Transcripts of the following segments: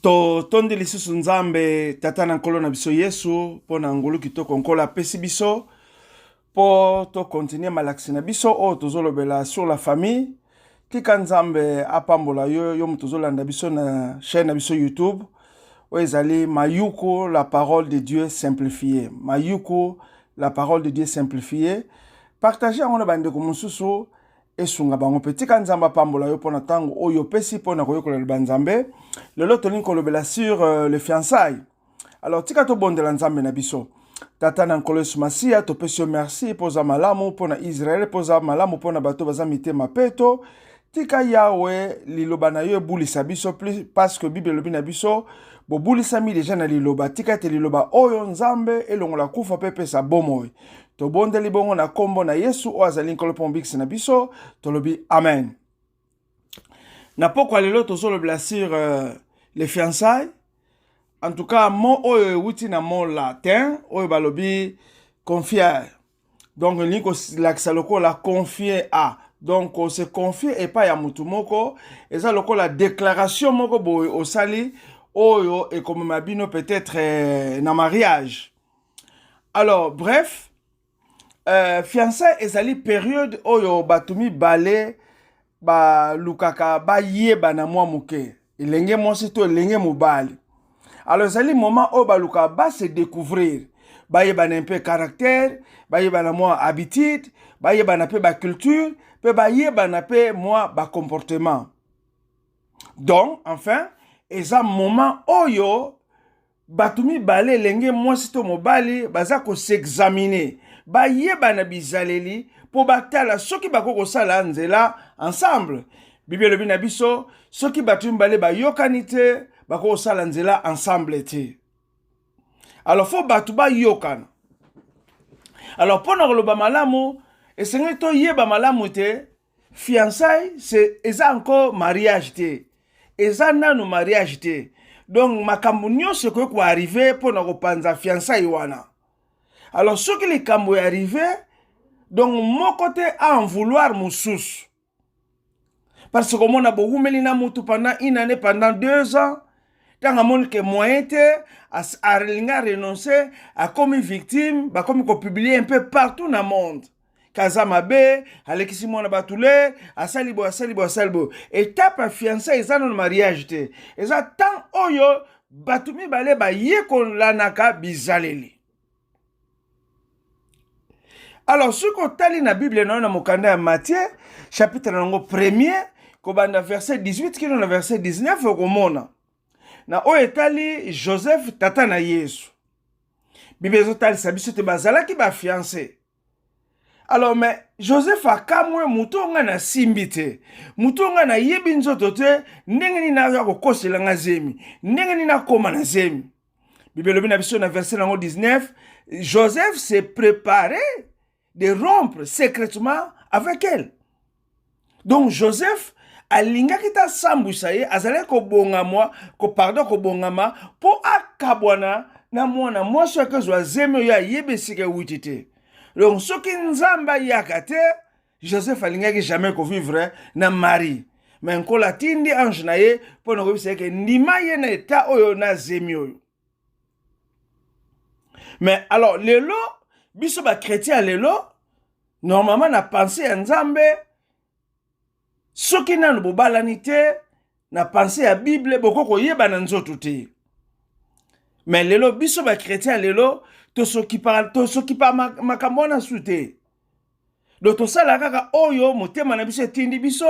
To tondi lisusu nzambe tata na nkolo na biso Yesu po na ngolu kitoko nkola pesi biso po to continuer malakisi na biso o tozolobela sur la famille. Tika nzambe apambola yo mutozolanda biso na chaîne na biso YouTube o ezali Mayuko la parole de Dieu simplifiée. Mayuko la parole de Dieu simplifiée. Partagez en bande ko mususu esunga bango pe tika nzamba pambola yo pona tango oyo pesi pona koyokola banzambe lelo toni kolobela sur les fiançailles. Alors tika to bondela nzambe na biso tata na nkolo sumasia to pesi merci poza malamu pona Israël poza malamu pona bato baza mitema peto tika yawe liloba na yo ebulisa biso plus parce que Bible lobi na biso bo bulisa mi déjà na liloba tika te liloba oyo nzambe elongola kufa pepe sa bomoi to bonde libongo na kombo na Yesu o azali nkolo pombix na biso to lobi amen. Na pokwa lelo tozolobela sur les fiançailles. En tout cas mo oyo wuti na mo latin oyo balobi confier. Donc liko lakisa lokola confier à. Donc on se confie et pas ya mutu moko eza lokola déclaration moko boy osali oyo et comme mabino peut-être na mariage. Alors bref fiançailles ezali période oyo batumi balé ba lukaka ba yeba na mwa muke elenge mwasi to elenge mobali. Alors ezali moment oyo ba luka ba se découvrir ba yeba na un peu caractère ba yeba na mwa habitude ba yeba na pe ba culture pe ba yeba na pe mwa ba comportement. Donc enfin eza moment oyo batumi balé elenge mwasi to mobali baza ko s'examiner ba yeba na bizaleli po batala soki bakoko sala nzela ensemble. Bible lobi na biso soki batumi balé ba yokanite bakoko sala nzela ensemble te. Alors faut batu ba yokana. Alors pona koloba malamu esengi to yeba malamu te fiançailles c'est eza encore mariage te. Eza nanu mariage te. Donc makambo nyonso ko arriver pona ko panza fiançailles wana. Alors ce qui les kambo est arrivé, donc mon côté à en vouloir moussous. Parce que comme on a beaucoup melina moutou pendant une année, pendant 2 ans, tant à mon que moyen à renoncer à comme victime, bah comme qu'on publie un peu partout dans le monde. Kazamabe, Alexis Mona Batoulé, à Salibo. Étape à fiançailles, ils ont un mariage. Ils ont tant oyo, Batoumi balé, ba yekon lanaka bizaleli. Alors, ce qu'on t'a na Bible, dans le Matthieu, chapitre 1er, kobanda verset 18, qui est dans verset 19, au na o etali Joseph tata na Yesu. Bible zotali sabiso te bazala ki ba fiancé. Alors, mais Joseph a kamwe mutonga na simbite. Mutonga na yebi nzoto te, ndenge ni na yako kosela nga zemi. Ndenge ni na koma na zemi. Bible lobi na biso na verset 19, Joseph s'est préparé de rompre secrètement avec elle. Donc Joseph alinga kita sambusa ye azale ko bongama ko pardon ko bongama po akabwana na mwana mwasi akozwa zeme ya yebesike witite. Donc soki nzamba yakate Joseph alinga ki jamais ko vivre na mari. Mais nkola tindi ange na ye po na ko biseke ndima ye na eta oyo na zeme oyo. Mais alors lelo biso ba chrétien lelo normalement na pensée à nzambe soki nanu bobalanite na pensée à Bible boko koyeba na nzoto te. Mais lelo biso ba chrétien lelo to soki par makambo na sute. Do to sala kaka oyo motema na biso tindi biso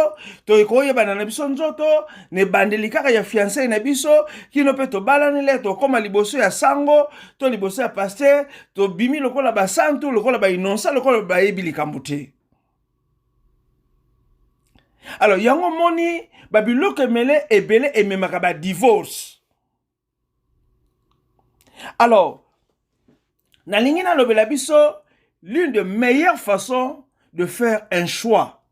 to koyeba na biso nzoto ne bandeli kaka ya fiancé na biso kino pe to balanile to koma liboso ya sango to liboso ya pasteur to bimi lokola ba santu lokola ba inonsa lokola ba ebili kambuté. Alors yango moni babilo kemele ebele ememaka ba divorce. Alors na lingina lobela biso l'une des meilleures façons de faire un choix.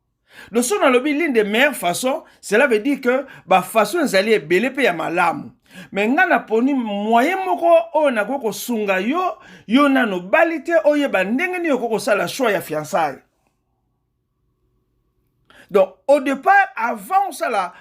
Donc, si on a l'une des meilleures façons, cela veut dire que la façon d'aller est belle et malamu. Mais on a poni moyen moko on a koko sunga yo na no balite oye bandenge ni koko sala choix ya fiançailles. Donc au départ avant ça la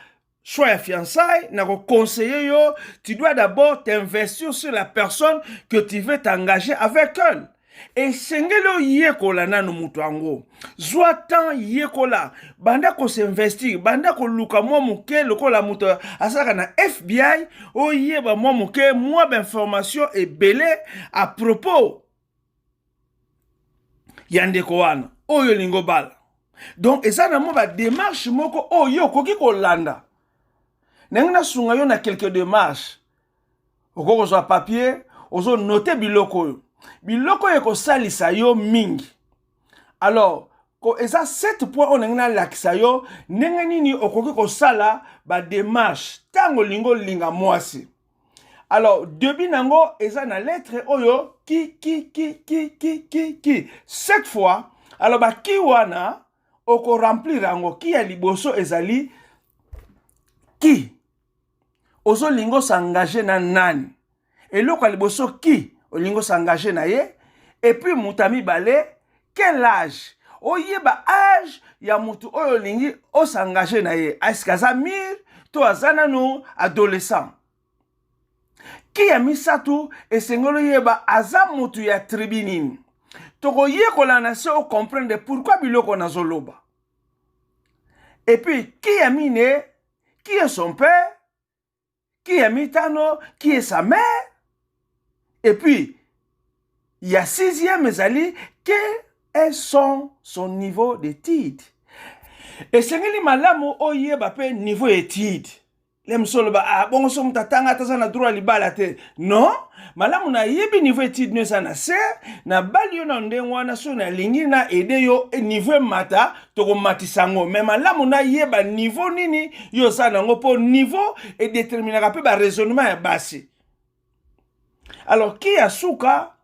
choix ya fiançailles, na conseiller yo, tu dois d'abord t'investir sur la personne que tu veux t'engager avec elle. Et sengelo yekola nanu mutu ango. Zwa tan yekola. Banda ko s'investir. Banda ko luka mwa muke lokola mutu asaka na FBI. O yeba mwa muke mwa d'information et belé à propos. Yandeko wana. Oyo lingo bala. Donc, eza na mwa ba démarche moko oyo koki kolanda. Nengna sunga yo na quelques démarches. Oko zwa papier, ozo noter biloko yo. Biloko yeko salisa yo mingi. Alors, ko eza 7 points on ngena lakisa yo, ndenge nini okoki ko sala ba démarche tango lingo linga mwasi. Alors, début nango eza na lettre oyo ki. Cette fois, alors ba ki wana oko remplir yango ki ya liboso ezali ki. Ozo lingo s'engager na nani. Eloko ya liboso ki olingo s'engager na ye, et puis mutami bale, quel âge? Oyeba âge ya mutu oyo lingi o s'engager na ye. Askaza mir, to azana no adolescent. Ki ya misatu, esengolo yeba aza mutu ya tribunine. Toko ye kolana se o comprendre pourquoi biloko na zoloba. Et puis, qui ya mine, qui est son père, qui est mitano, qui est sa mère. Et puis, il y a 6e ezali, quel est son niveau d'étude? Et c'est que malamu oye bape niveau d'étude. Les msolo ba ah bon so mtatanga tazana droit libala te. Non, malamu na yebi niveau d'étude ne sana se na bali yo na ndengwana so na lingi na ede yo niveau mata toko matisango. Mais malamu na yeba niveau nini yo sana ngo po niveau et déterminera pe ba raisonnement ya basi. Alors, qui a souka,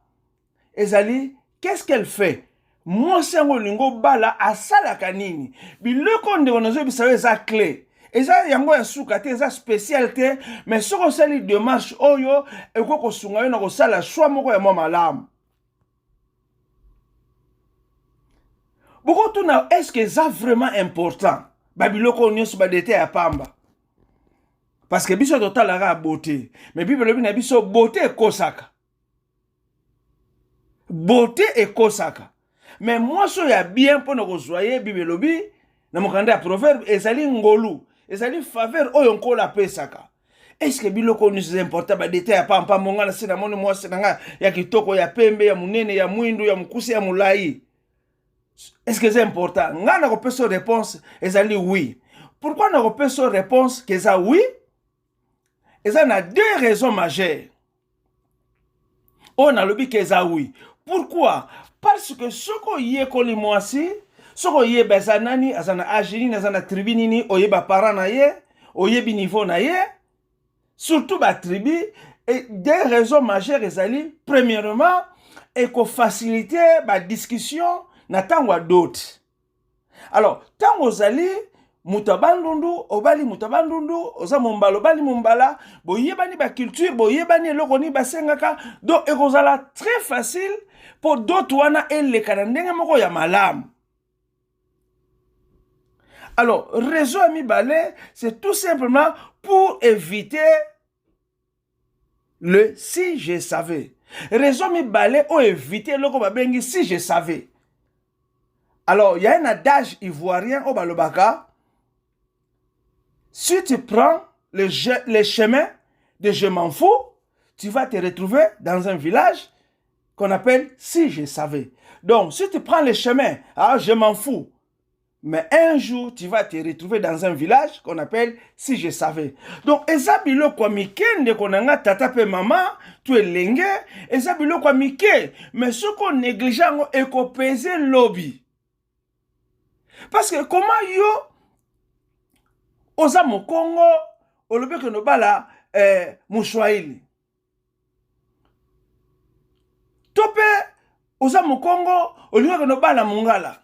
ezali, qu'est-ce qu'elle fait? Moi, c'est un lingo bala à salakanini. Bi le konde onazo bisawe eza clé. Eza yango ya souka te eza spécialité, mais ce qu'on sali démarche oyo, eko ko sunga yo na ko sala choix moko ya mwa malamu. Boko tuna est-ce que ça vraiment important? Babiloko nyonso ba dete ya pamba. Parce que biso totalaka beauté. Mais Bible lobi na biso beauté ekosaka. Beauté ekosaka. Mais moi so ya bien pour nous rejoyer Bible lobi na mokanda ya proverbe ezali ngolu, ezali faveur oyo nkola pesaka. Est-ce que biloko ni c'est important ba détail ya pampa monga na sina moni moi senanga ya kitoko ya pembe ya munene ya mwindu ya mukusi ya mulai? Est-ce que c'est important? Ngana ko peso réponse ezali oui. Pourquoi na ko peso réponse que ça oui? Et ça a 2 raisons majeures. On a le que ça oui. Pourquoi? Parce que ce qu'on y est collé moi si, ce qu'on y est bezanani, azana agini, azana tribunini, oye ba parent na ye, oye bi niveau na ye, surtout ba tribu, et 2 raisons majeures ezali. Premièrement, et qu'on facilite ba discussion na tango d'autres. Alors, tango zali mutabandundu obali mutabandundu oza mumbalo bali mumbala boyebani ba culture boyebani eloko ni basengaka, donc ekozala très facile pour d'autres wana eleka ndenge moko ya malamu. Alors réseau ami balé, c'est tout simplement pour éviter le si je savais. Réseau ami balé ou éviter loko babengi si je savais. Alors il y a un adage ivoirien au balobaka. Si tu prends les chemins de je m'en fous, tu vas te retrouver dans un village qu'on appelle si je savais. Donc, si tu prends les chemins, ah, je m'en fous. Mais un jour, tu vas te retrouver dans un village qu'on appelle si je savais. Donc, ezabilo kwa mikende konanga tata pe maman, tu es lenge, ezabilo kwa mike, mais ce qu'on néglige et qu'on pèse lobby. Parce que comment yo oza mokongo olobe ke no bala Mouchouaili. Tope oza mokongo olobe ke no bala Mongala.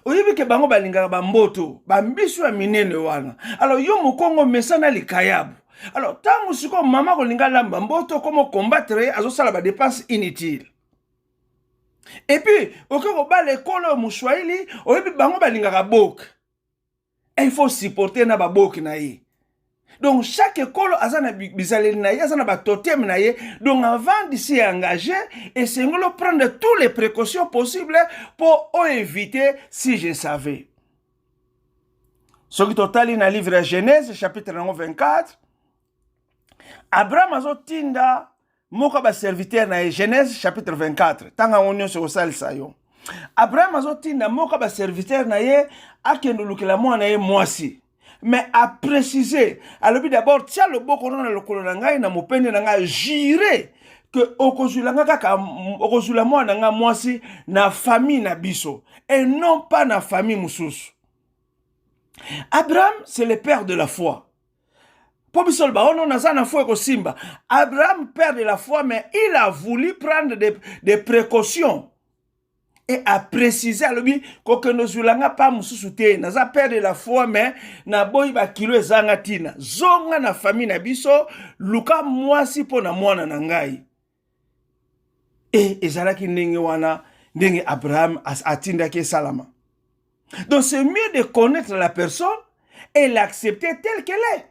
Oyebi ke bango balingaka bamboto, bambisu ya minene wana. Alors yo mokongo mesana likayabu. Alors tango siko mama kolinga lamba mboto komo combattre azosala ba dépense inutile. Et puis okoko bala ekolo Mouchouaili, oyebi bango balingaka bok. Et il faut supporter na babok na ye. Donc chaque école a na bizaleli na ye, a na ba totem na ye. Donc avant de s'y engager, essayons de prendre toutes les précautions possibles pour éviter si je savais. Ce qui total dans le livre de Genèse chapitre 24, Abraham azotinda moko ba serviteur na Genèse chapitre 24. Tanga onyo se osalisa yo. Abraham azotinda moko ba serviteur na ye akendo lukela mwana ye mwasi. Mais à préciser, alors d'abord tiens le boko na lokolo na ngai na mopende na ngai jure que okozulanga kaka okozula mwana nga mwasi na famille na biso et non pas na famille mususu. Abraham c'est le père de la foi. Abraham, père de la foi, mais il a voulu prendre des précautions. Et a précisé à lui que nous n'avons pas moussouté. Nous avons père de la foi, mais nous avons kilo zangatina. Zonga na famille na biso, luka mwasi po na mwana na ngai. Et ezalaki ndenge wana, ndenge Abraham atinda ke salama. Donc c'est mieux de connaître la personne et l'accepter telle qu'elle est.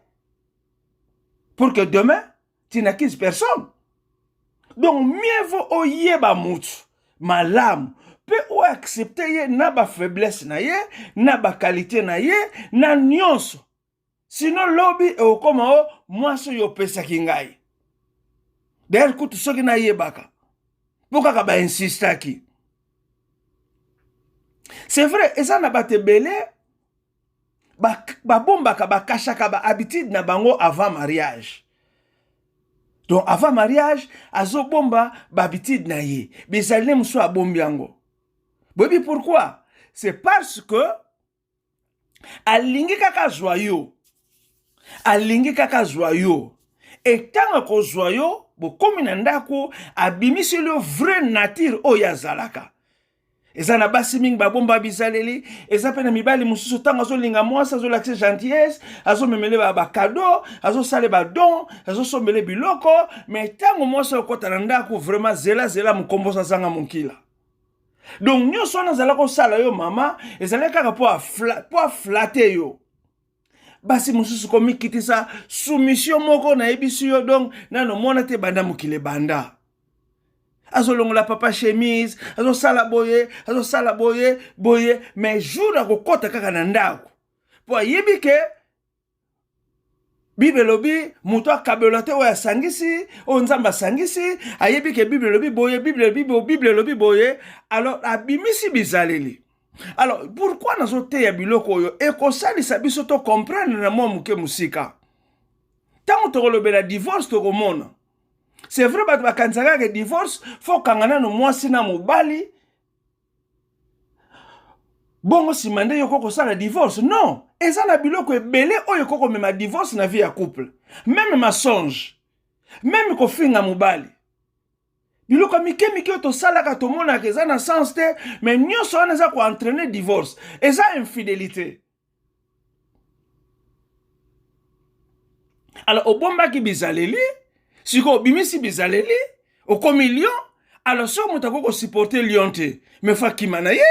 Pour que demain, tu n'acquises personne. Donc, mieux vaut oyeba mutu, malamu, peut ou accepter na ba faiblesse na ye, na ba qualité na ye, na nyonso. Sinon, lobby e okoma o, moi so yo pesa kingai. D'ailleurs, kutu soki na ye baka. Pourquoi ba insista ki? C'est vrai, et ça n'a pas te belé, ba bombaka ba kashaka ba habitude na bango avant mariage. Donc avant mariage azo bomba ba habitude na ye. Bizalne muso abombi yango. Bobi pourquoi? C'est parce que alingi kaka joyeux. Alingi kaka joyeux. Et tant que joyeux, bo komi na ndako abimisi le vrai nature oyazalaka. Eza na basi mingi babomba bizaleli, eza pe na mibali mususu tanga azo linga mwasi, azo l'accès gentillesse, azo memele ba cadeau, azo sale ba don, azo sombele biloko, mais tango mwasi okota na ndako vraiment zela mukombosa zanga munkila. Donc nyonso na zala ko sala yo mama, ezala kaka po flatter yo. Basi mususu komi kitisa soumission moko na ebisi yo, donc nano mona te banda mukile banda. Azo longola papa chemise, azo sala boye, mais jour à kokota kaka na ndako. Po yebi ke Bible lobi muto akabelote wa sangisi, o nzamba sangisi, ayebi ke Bible lobi boye, Bible lobi boye, alors abimisi bizaleli. Alors pourquoi nazo te ya biloko yo e ko salisa biso to comprendre na mo muke musika. Tant to lobela divorce to komona. C'est vrai que divorce faut kangana no mwasi na mobali. Bongo simande yoko ko sala divorce. Non, eza na biloko ebele oyo koko mema divorce na vie ya couple. Même mensonge. Même ko finga mobali. Biloko mike to sala ka to mona ke eza na sens te, mais nyonso wana eza ko entraîner divorce. Eza infidélité. Alors obomba ki bizaleli si ko bimisi bizaleli, au komi lion, alors so mutako ko supporter lion te, me fa kimana ye.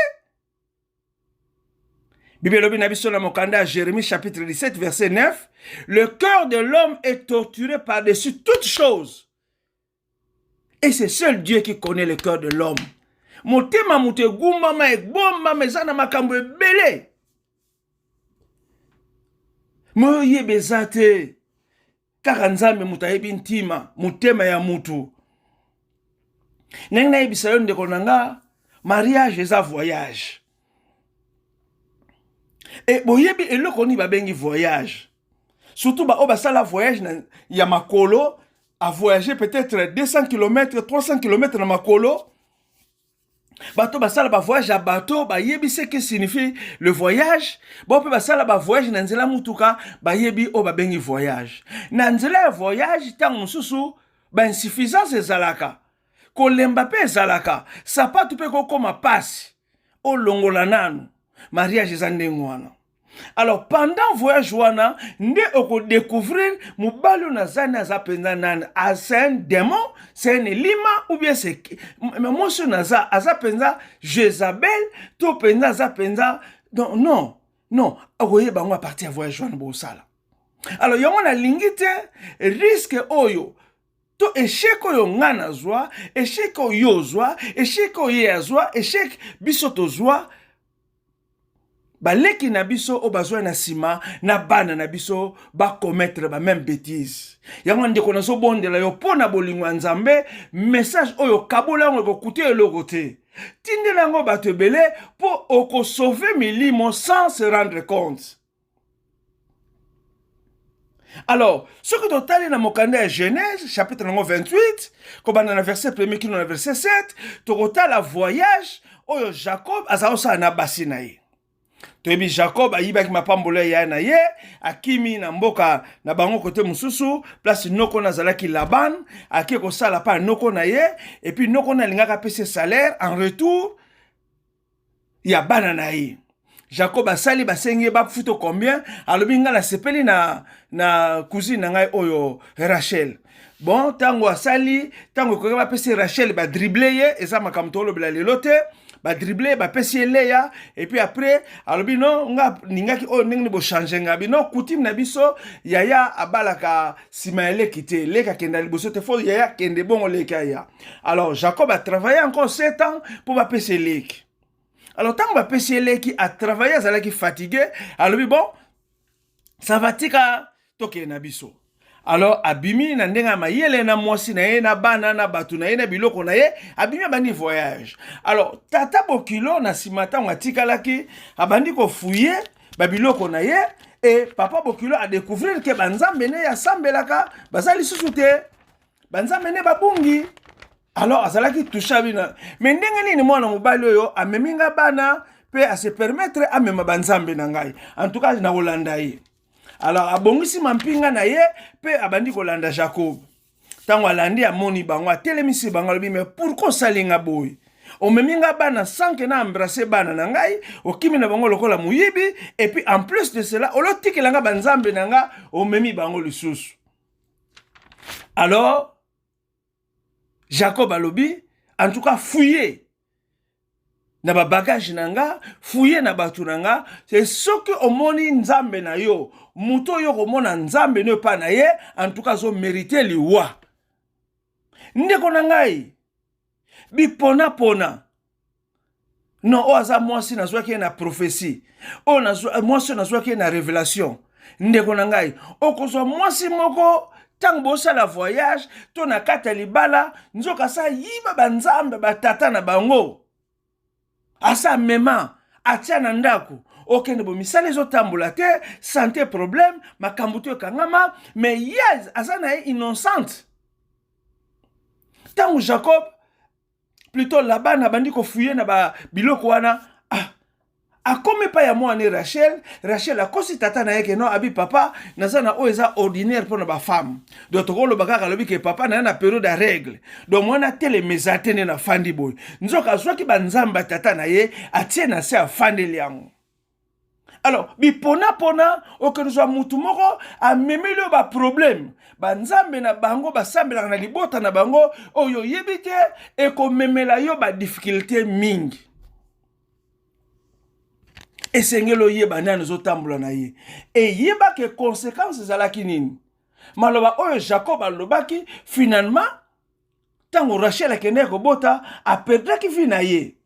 Bible na biso na mokanda Jérémie chapitre 17 verset 9, le cœur de l'homme est torturé par-dessus toutes choses. Et c'est seul Dieu qui connaît le cœur de l'homme. Motema mute gumba ma ekbomba mezana makambo ebele. Mo ye bezate. Kaka nzambe mutayebi ntima, mutema ya mutu. Nengna yebisa yo ndeko nanga, mariage eza voyage. Et boyebi eloko ni babengi voyage. Surtout ba oba sala voyage na ya makolo, a voyager peut-être 200 km, 300 km na makolo. Bato basala ba voyage à bateau, ba yebi ce que signifie le voyage. Bon pe basala ba voyage na nzela mutuka, ba yebi o ba bengi voyage. Na nzela voyage tang mususu, ba insuffisance ezalaka. Ko lemba pe ezalaka, sapatu pe ko koma pasi. O longola nanu, mariage ezandengo wana. Alors pendant voyage wana, nde oko découvrir mubalo na zana azapenza nan, c'est un démon, c'est un lima ou bien c'est moi sur naza azapenza Jézabel, to penza azapenza non, okoye bango à partir voyage wana bo sala. Alors yango na lingite risque oyo to échec oyo ngana zwa, échec oyo zwa, échec oyo zwa, échec biso to zwa baleki na biso o bazwa na sima na bana na biso ba commettre ba même bêtise. Yango ndeko na so bondela yo pona bolingo nzambe message oyo kabola ngo kokuti eloko te. Tindela ngo bato ebele po oko sauver milimo sans se rendre compte. Alors, ce que tu as dans mon canal Genèse, chapitre 28, comme dans le verset 1er qui dans le verset 7, tu as la voyage, où Jacob a sa na basinaï. Tu as Jacob a yibaki mapambole ya na ye, akimi na mboka na bango côté mususu, place noko na zalaki Laban, aki ko sala pa noko na ye, et puis noko na lingaka pese salaire en retour ya bana na ye. Jacob a sali basengi ba futo combien alobi nga na sepeli na cousine na ngai oyo Rachel. Bon tango asali tango ko ba pesi Rachel ba dribbler ye eza makamtolo bila lelote ba dribbler ba pesi Leya et puis après alobi non nga ningaki o ningi bo changer nga bi non coutume na biso yaya abalaka simaele kité leka kenda liboso te fo yaya kende bongo leka ya. Alors Jacob a travaillé encore 7 ans pour ba pesi leki. Alors, tant que PCL qui a travaillé, ça qui fatigué, alors bon, ça va tika toke na biso. Alors, abimi na ndenga mayele na mwasi na ye na bana na batu na ye na biloko na ye, abimi abandi voyage. Alors, tata bokilo na simata ngatika laki, abandi ko fouiller ba biloko na ye, et papa bokilo a découvrir que banzambe ne ya sambelaka, bazali susute, banzambe ne babungi. Alors, azalaki toucha bina. Mais ndenge nini mwana mobali oyo ameminga bana pe a se permettre amema banzambe na ngai. En tout cas, na Holanda ye. Alors, abongisi mampinga na ye pe abandi kolanda Jacob. Tango alandi amoni bango atelemisi bango lobi mais pourquoi salinga boy? Omeminga bana sans que na embrasser bana na ngai, okimi na bango lokola muyibi et puis en plus de cela, olotikelanga banzambe na nga omemi bango lisusu. Alors Jacob alobi, en tout cas fouiller na ba bagage nanga, fouiller na batu nanga, c'est ce que omoni nzambe na yo, muto yo komona nzambe ne pa na ye, en tout cas zo mériter liwa. Ndeko na ngai, bi pona pona. Non, o aza mwasi na zwaki na prophétie. O na mwasi na zwaki na révélation. Ndeko na ngai, o kozwa mwasi moko tant bosa la voyage, to na kata libala, nzoka sa yiba banzambe batata na bango. Asa mema, atia na ndaku. Okende bo misale zo tambola te, santé problème, makambuto kangama, mais yes, asa na innocente. Tant Jacob, plutôt là-bas, na bandi ko fouiller na ba biloko wana, a comme pas ya moi ni Rachel a kosi tata na yeke non abi papa nazana o eza ordinaire pour na femme donc to lo bakaka lobi ke papa na période de règle donc moi na tele mezatene na fandi boy nzoka zwaki banzamba tata na ye atie na se afandi liango. Alors bi pona oke nzo mutu moko a memelo ba problème banzambe na bango basambela na libota na bango oyo yebite e ko memela yo ba difficulté mingi. Et sengelo yeba nani zo tambola na ye. Et yeba ke conséquences zalaki nini. Maloba oyo Jacob alobaki finalement tango Rachel akende ko bota a perdaki fi na ye.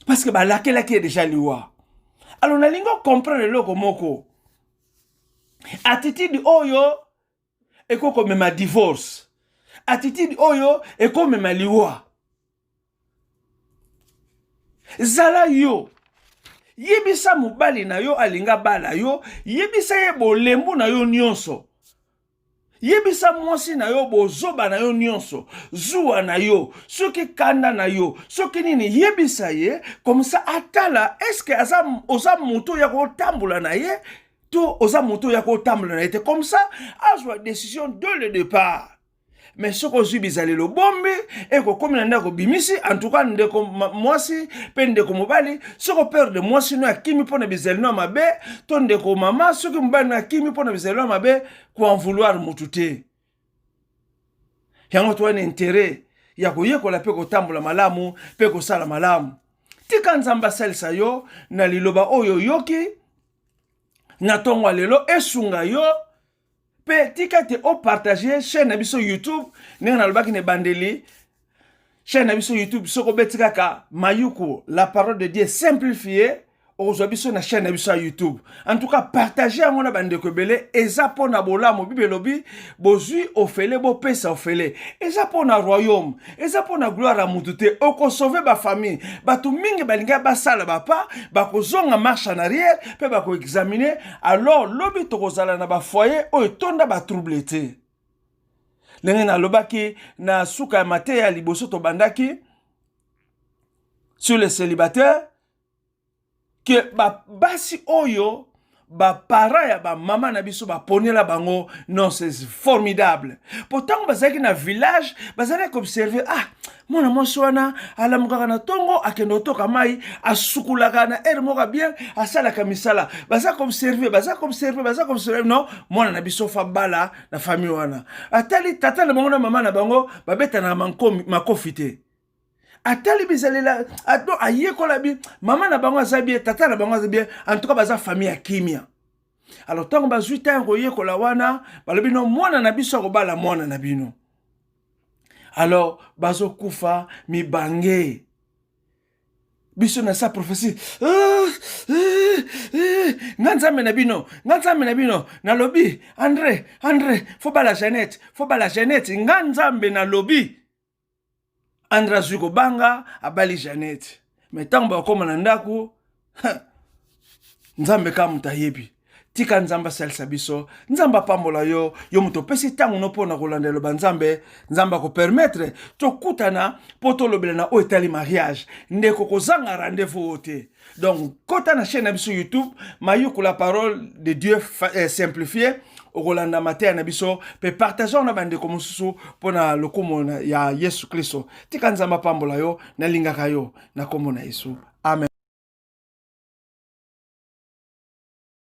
Parce que ba lakela ki déjà liwa. Alors na lingo comprendre loko moko. Attitude oyo eko ko mema divorce. Attitude oyo eko mema liwa. Zala yo yebisa mobali na yo alinga bala yo yebisa ye bolembu na yo nyonso yebisa mwasi na yo bozoba na yo nyonso zuwa na yo soki kanda na yo soki nini yebisa ye comme ça atala est-ce que oza moto ya ko tambola na ye to oza moto ya ko tambola na ye comme ça azwa décision dès le départ. Mais ce que je bizali le bombe et que comme nanda ko bimisi en tout cas ndeko mwasi pe ndeko mobali ce que père de mwasi no akimi pona bizali no mabe to ndeko mama ce que mbali no akimi pona bizali no mabe ko en vouloir mutute yango to un intérêt ya ko yekola pe ko tambola malamu pe ko sala malamu tika nzamba salisa yo na liloba oyo yoki na tongo lelo esunga yo pe tika te o partager chaîne na biso YouTube ndenge nalobaki ne bandeli chaîne na biso YouTube soko beti kaka Mayuku la parole de Dieu simplifiée ozwa biso na chaîne na biso ya YouTube. En tout cas, partagez yango na bandeko ebele eza po na bolamu bibelobi bozwi ofele bo pesa ofele. Eza po na royaume, eza po na gloire ya mutu te oko sauver ba famille. Batu mingi balinga basala bapa, bakozonga marche en arrière, pe bako examiner alors lobi tokozala na ba foyer o etonda ba trouble te. Lenge na lobaki na suka ya mate ya liboso to bandaki sur les célibataires que ba basi oyo ba para ya ba mama na biso ba ponela bango. Non, c'est formidable. Pourtant bazaki na village bazali observer mwana mwasi wana alamukaka na tongo akende otoka mai asukulaka na ere moka bien asalaka misala bazaka observer non mwana na biso fa bala na famille wana atali tata na bango na mama na bango babeta na makofi te atali bizalela ato ayekola bi mama na bango azabie tata na bango azabie en tout cas baza famille ya kimia. Alors tango bazwi tango yekola wana balobi no mwana na biso akobala mwana na bino. Alors bazo kufa mibange biso na sa prophétie nganzambe na bino na lobi André faut bala Jeannette nganzambe na lobi Andra Zuko banga abali Jeannette. Mais tant bakoma na ndako nzambe ka mutayebi. Tika nzamba salisa biso, nzamba pambola yo muto pesi tango no pona kolandelo banzambe, nzamba ko permettre to kutana poto lobela na o etali mariage, ndeko kozanga rendez-vous ote. Donc kota na chaîne biso YouTube, Mayuku la parole de Dieu simplifiée. Rolanda matin na biso pe partageons na bande ko mususu pona lokomo ya Yesu Kristo. Tika nzamba pambola yo na lingaka yo na kombo na Yesu.